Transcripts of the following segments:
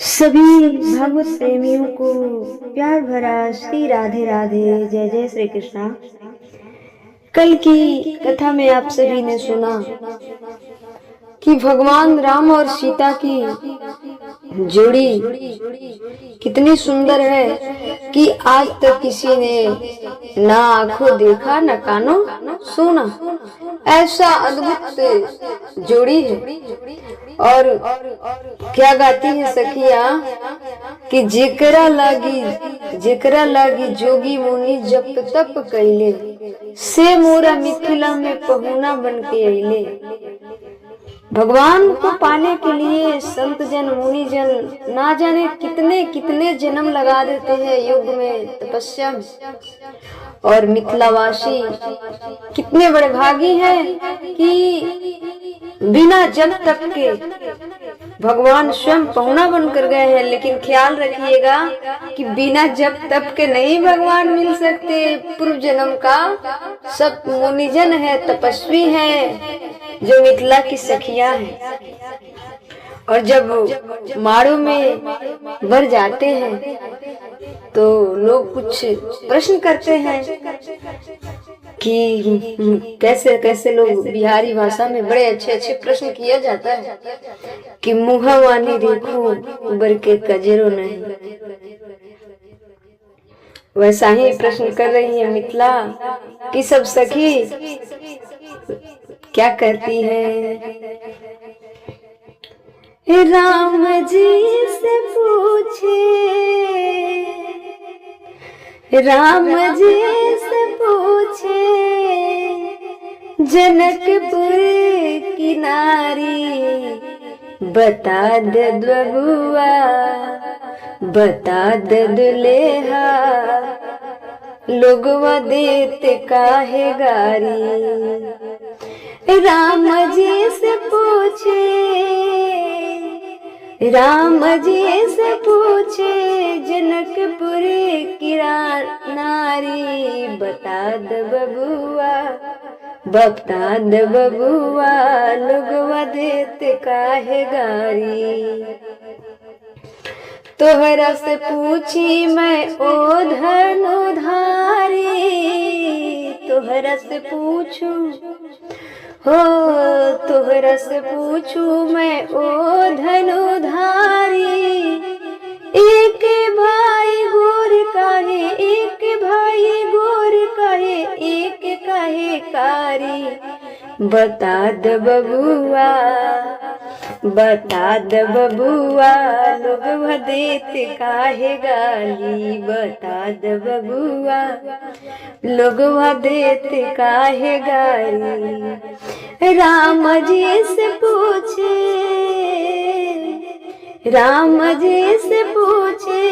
सभी भागवत प्रेमियों को प्यार भरा श्री राधे राधे। जय जय श्री कृष्णा। कल की कथा में आप सभी ने सुना कि भगवान राम और सीता की जोड़ी कितनी सुंदर है कि आज तक किसी ने ना आंखों देखा ना कानों सुना। ऐसा अद्भुत जोड़ी है। और क्या गाती है सखिया कि जेकरा लागी जोगी मुनि जप तप कैले, से मोरा मिथिला में पहुना बन के अइले। भगवान को पाने के लिए संत जन मुनि जन ना जाने कितने कितने जन्म लगा देते हैं युग में, तपस्या में। और मिथिलावासी कितने बड़े भागी हैं कि बिना जप तप के भगवान स्वयं पहुना बनकर गए हैं। लेकिन ख्याल रखिएगा कि बिना जप तप के नहीं भगवान मिल सकते। पूर्व जन्म का सब मुनिजन है, तपस्वी है, जो मिथिला की सखियां हैं। और जब माड़ों में भर जाते हैं तो लोग कुछ प्रश्न करते हैं कि कैसे कैसे लोग बिहारी भाषा में बड़े अच्छे अच्छे प्रश्न किया जाता है कि मुहवानी देखो उबर के कजरो नहीं। वैसा ही प्रश्न कर रही है मिथिला कि सब सखी क्या करती है। राम जी से पूछे, राम जी से पूछे जनकपुर की नारी, बता दे बबुआ बता दे दुल्हा, लोगवा देते काहे गारी। राम जी से पूछे, राम जी से पूछे जनकपुर की नारी, बता दे बबुआ बता दे बबुआ, लोगवा देते काहे गारी। तोहरा से पूछी मैं ओ धनुधारी, तोहरा से पूछू हो, तोहरा से पूछू मैं ओ धनुधारी। एक भाई गोर काहे, एक भाई गोर काहे, एक काहे कारी, बता दे बबुआ बता दे बबुआ, लोगवा देते काहे गाली। बता दे बबुआ लोगवा देते काहे गाली। राम जी से पूछे, राम जी से पूछे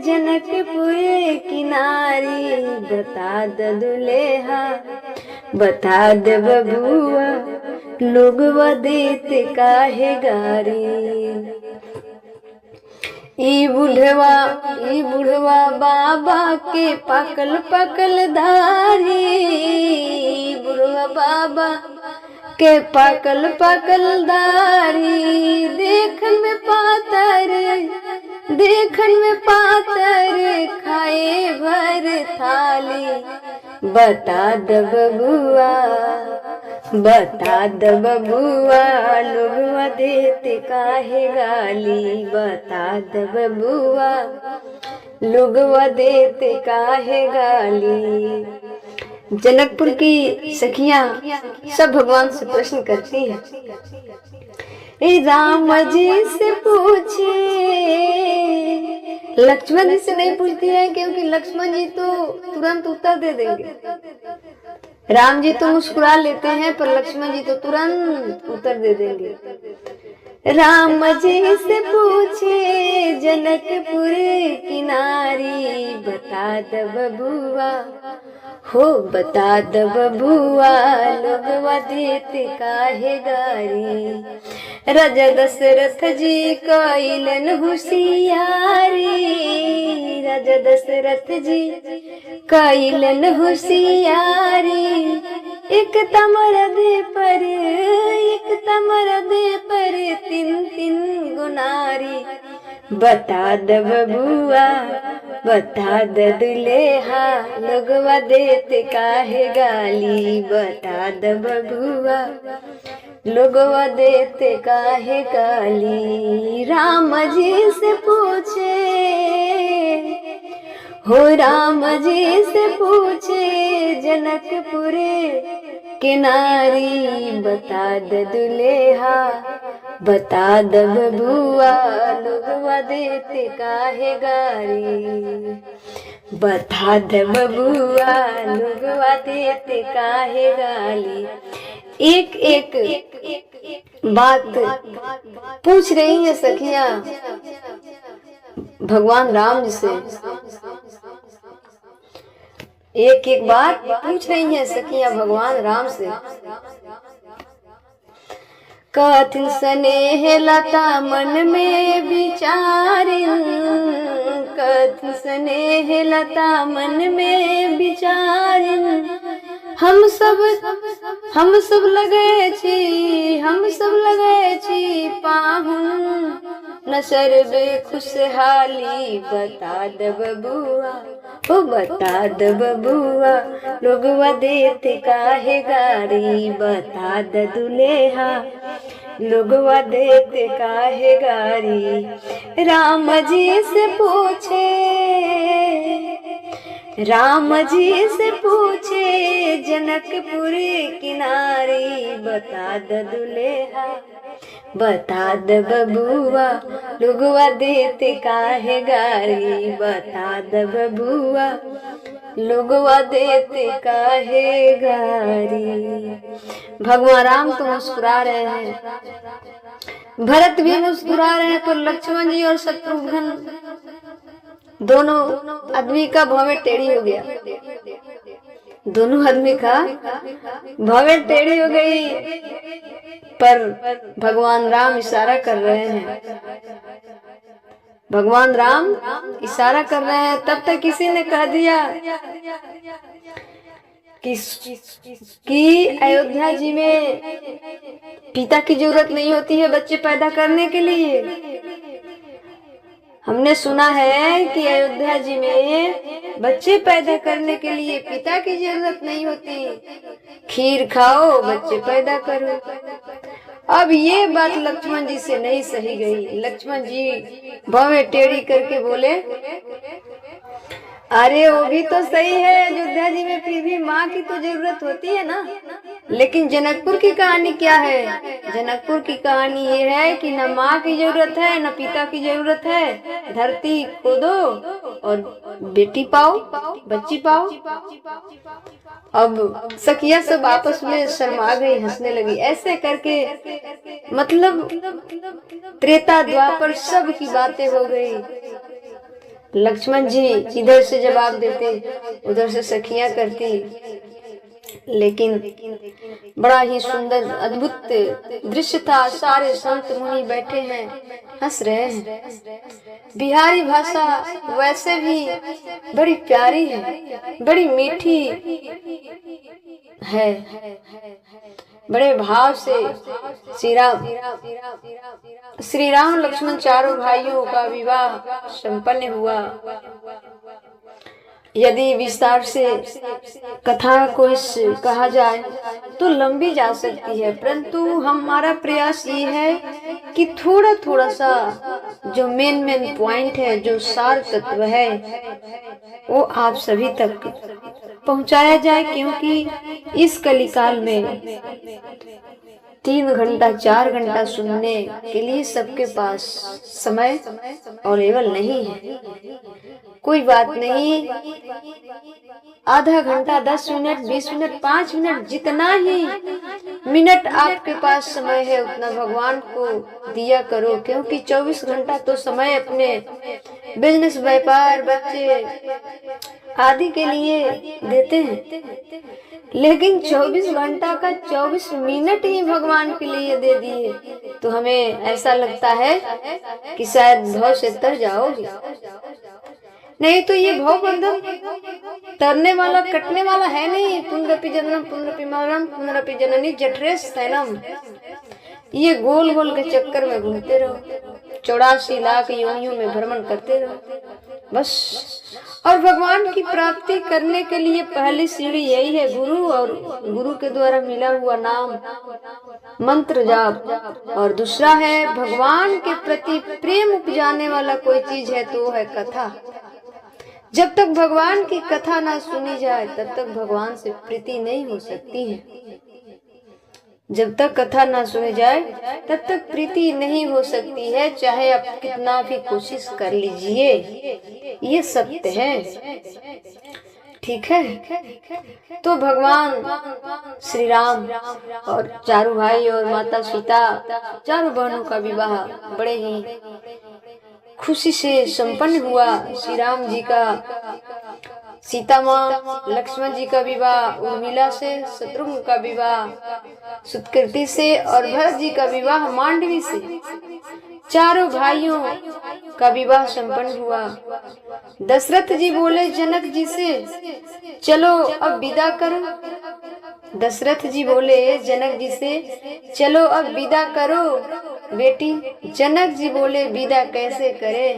जनकपुर की नारी, बता दे दुल्हा बता दे बबुआ, लोगवा देते काहे गारी। ई बुढ़वा बाबा के पकल पकल दारी, बुढ़वा बाबा के पकल पकल दारी। देखन में पातर खाए भर थाली, बता दे बबुआ बता दे बबुआ, लोगवा देते काहे गाली। बता दे बबुआ लोगवा देते काहे गाली। जनकपुर की सखियां सब भगवान से प्रश्न करती है। राम जी से पूछे, लक्ष्मण जी से नहीं पूछती है क्योंकि लक्ष्मण जी तो तुरंत उत्तर दे देंगे। राम जी तो मुस्कुरा लेते हैं पर लक्ष्मण जी तो तुरंत उत्तर दे देंगे। राम जी से पूछे जनकपुर की नारी, बता दे बबुआ हो बता दे बबुआ, लोगवा देते काहे गारी। राजा दशरथ जी कइलन होशियारी, राजा दशरथ जी कइलन होशियारी। एक तमर दे पर तीन तीन गुनारी, बता द बबुआ, बता द दुल्हा, लोगवा देते काहे गाली। बता द बबुआ, लोगवा देते काहे गाली। राम जी से पूछे हो, राम जी से पूछे जनकपुरे के नारी। बता द दुल्हा, बता द बबुआ, लोगवा देते काहे गारी। बता द बबुआ, लोगवा देते काहे गाली। एक एक बात पूछ रही है सखियां भगवान राम जी से। एक एक बात पूछ रही है सखियां भगवान राम से। कथिन स्नेह लता मन में विचारिन, कथिन स्नेह लता मन में विचारिन। हम सब लगे छी, हम सब लगे छी पाहुन, न सर्वे खुशहाली। बता द बबुआ, ओ बता द बबुआ, लोगवा देते काहे गारी। बता द दुल्हा, लोगवा देते काहे गारी। राम जी से पूछे, राम जी से पूछे जनकपुर किनारी। बता द दुल्हा, बता द बबुआ, लोगवा देते काहे गारी। बता द बबुआ, लोगवा देते काहे गारी। भगवान राम तो मुस्कुरा रहे हैं, भरत भी मुस्कुरा रहे हैं, तो लक्ष्मण जी और शत्रुघ्न दोनों आदमी का भवें टेढ़ी हो गया। दोनों आदमी का भवें टेढ़ी हो गई, पर भगवान राम इशारा कर रहे हैं। भगवान राम इशारा कर रहे हैं। तब तक किसी ने कह दिया कि अयोध्या जी में पिता की जरूरत नहीं होती है बच्चे पैदा करने के लिए। हमने सुना है कि अयोध्या जी में बच्चे पैदा करने के लिए पिता की जरूरत नहीं होती, खीर खाओ बच्चे पैदा करो। अब ये बात लक्ष्मण जी से नहीं सही गई। लक्ष्मण जी भवें टेढ़ी करके बोले, अरे वो भी तो सही है, अयोध्या जी में फिर भी माँ की तो जरूरत होती है ना। लेकिन जनकपुर की कहानी क्या है? जनकपुर की कहानी ये है कि न माँ की जरूरत है न पिता की जरूरत है। धरती खोदो और बेटी पाओ, बच्ची पाओ। अब सखिया सब आपस में शर्मा गई, हंसने लगी। ऐसे करके मतलब त्रेता द्वापर सब की बातें हो गई। लक्ष्मण जी इधर से जवाब देते, उधर से सखियां करती। लेकिन बड़ा ही सुंदर अद्भुत दृश्य था। सारे संत मुनि बैठे हैं, हंस रहे हैं। बिहारी भाषा वैसे भी बड़ी प्यारी है, बड़ी मीठी है। बड़े भाव से श्री राम लक्ष्मण चारों भाइयों का विवाह संपन्न हुआ। यदि विस्तार से कथा को कहा जाए तो लंबी जा सकती है, परंतु हमारा प्रयास ये है कि थोड़ा थोड़ा सा जो मेन पॉइंट है, जो सार तत्व है, वो आप सभी तक पहुंचाया जाए। क्योंकि इस कलिकाल में 3 घंटा 4 घंटा सुनने के लिए सबके पास समय अवेलेबल नहीं है। कोई बात नहीं, आधा घंटा 10 मिनट 20 मिनट 5 मिनट जितना ही मिनट आपके पास समय है उतना भगवान को दिया करो। क्योंकि 24 घंटा तो समय अपने बिजनेस, व्यापार, बच्चे आदि के लिए देते हैं, लेकिन 24 घंटा का 24 मिनट ही भगवान के लिए दे दिए तो हमें ऐसा लगता है कि शायद भव से तर जाओगे। नहीं तो ये भव बंधन तरने वाला कटने वाला है नहीं। पुनरपि जन्म पुनरपि मरणम पुनरपि जननी जठरे शयनम, ये गोल गोल के चक्कर में घूमते रहो। 84 लाख योनियों में भ्रमण करते रहो बस। और भगवान की प्राप्ति करने के लिए पहली सीढ़ी यही है गुरु, और गुरु के द्वारा मिला हुआ नाम मंत्र जाप। और दूसरा है भगवान के प्रति प्रेम उपजाने वाला कोई चीज है तो है कथा। जब तक भगवान की कथा ना सुनी जाए तब तक भगवान से प्रीति नहीं हो सकती है। जब तक कथा ना सुनी जाए तब तक प्रीति नहीं हो सकती है, चाहे आप कितना भी कोशिश कर लीजिए, ये सत्य है। ठीक है। तो भगवान श्री राम और चारों भाई और माता सीता, चारों बहनों का विवाह बड़े ही खुशी से संपन्न हुआ। श्री राम जी का सीता माँ लक्ष्मण जी का विवाह उर्मिला से, शत्रुघ्न का विवाह सुतकीर्ति से, और भरत जी का विवाह मांडवी से। चारों भाइयों का विवाह संपन्न हुआ। दशरथ जी बोले जनक जी से, चलो अब विदा करो। दशरथ जी बोले जनक जी से, चलो अब विदा करो बेटी। जनक जी बोले विदा कैसे करे,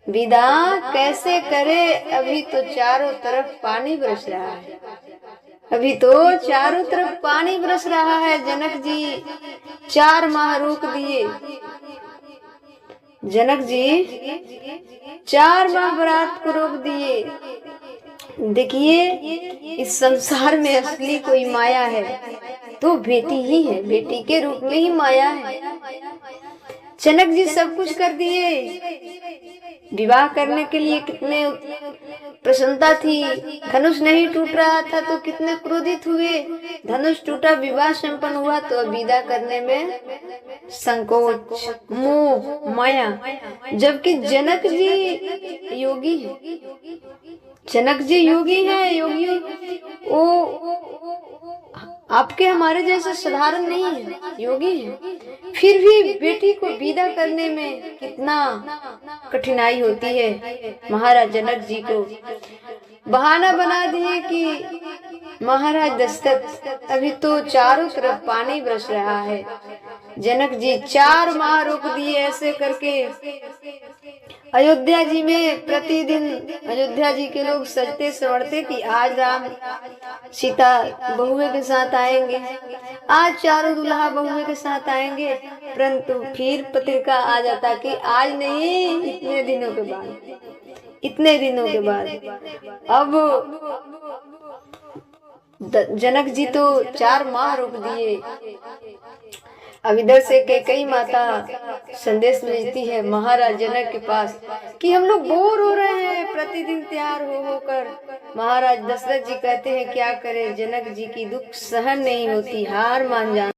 विदा कैसे करे, अभी तो चारों तरफ पानी बरस रहा है, अभी तो चारों तरफ पानी बरस रहा है। जनक जी 4 माह रोक दिए। जनक जी 4 माह बरात को रोक दिए। देखिए इस संसार में असली कोई माया है तो बेटी ही है, बेटी के रूप में ही माया है। जनक जी सब कुछ कर दिए। विवाह करने के लिए कितने प्रसन्नता थी। धनुष नहीं टूट रहा था तो कितने क्रोधित हुए। धनुष टूटा, विवाह संपन्न हुआ तो अब विदा करने में संकोच, मोह, माया। जबकि जनक जी योगी है, जनक जी योगी है। योगी वो आपके हमारे जैसे साधारण नहीं है, योगी है। फिर भी बेटी को विदा करने में कितना कठिनाई होती है। महाराज जनक जी को बहाना बना दिए कि महाराज दशरथ अभी तो चारों तरफ पानी बरस रहा है। जनक जी 4 माह रोक दिए। ऐसे करके अयोध्या जी में प्रतिदिन अयोध्या जी के लोग सजते संवरते कि आज राम सीता बहुए के साथ आएंगे, आज चारों दुल्हा बहुए के साथ आएंगे। परंतु फिर पत्रिका आ जाता कि आज नहीं, इतने दिनों के बाद, इतने दिनों के बाद। अब जनक जी तो 4 माह रोक दिए। अब इधर से कैकेयी माता संदेश भेजती है महाराज जनक के पास कि हम लोग बोर हो रहे हैं प्रतिदिन तैयार हो होकर। महाराज दशरथ जी कहते हैं क्या करें, जनक जी की दुख सहन नहीं होती, हार मान जाना।